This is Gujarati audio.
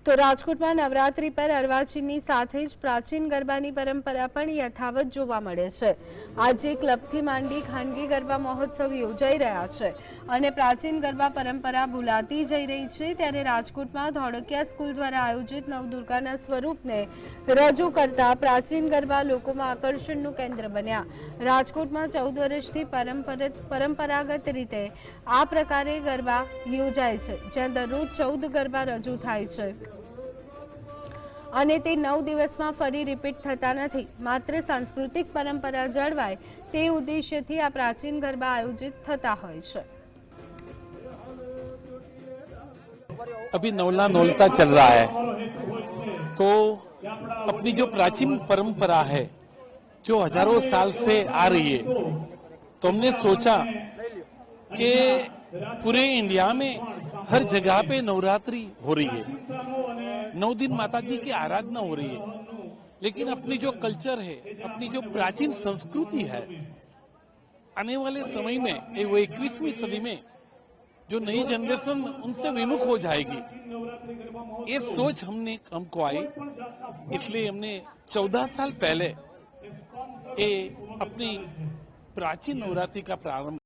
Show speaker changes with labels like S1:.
S1: તો રાજકોટમાં નવરાત્રી પર અર્વાચીનની સાથે જ પ્રાચીન ગરબાની પરંપરા પણ યથાવત જોવા મળે છે। આજે ક્લબથી માંડી ખાનગી ગરબા મહોત્સવ યોજાઈ રહ્યા છે અને પ્રાચીન ગરબા પરંપરા ભૂલાતી જઈ રહી છે। ત્યારે રાજકોટમાં ધોળકિયા સ્કૂલ દ્વારા આયોજિત નવદુર્ગાના સ્વરૂપને રજૂ કરતા પ્રાચીન ગરબા લોકોમાં આકર્ષણનું કેન્દ્ર બન્યા। રાજકોટમાં 14 વર્ષથી પરંપરાગત રીતે આ પ્રકારે ગરબા યોજાય છે, જ્યાં દરરોજ 14 ગરબા રજૂ થાય છે અને તે 9 દિવસમાં ફરી રિપીટ થતા નથી। માત્ર સાંસ્કૃતિક પરંપરા જળવાય તે ઉદ્દેશ્યથી આ પ્રાચીન ગરબા આયોજિત થતા હોય છે।
S2: अभी नवला नोलता चल रहा है, तो अपनी जो प्राचीन परंपरा है जो हजारों साल से आ रही है, तो हमने सोचा कि पूरे इंडिया में हर जगह पे नवरात्रि हो रही है, 9 दिन माता जी की आराधना हो रही है, लेकिन अपनी जो कल्चर है, अपनी जो प्राचीन संस्कृति है, आने वाले समय में वो 21वीं सदी में जो नई जनरेशन उनसे विमुख हो जाएगी, ये सोच हमको आई। इसलिए हमने 14 साल पहले ये अपनी प्राचीन नवरात्रि का प्रारंभ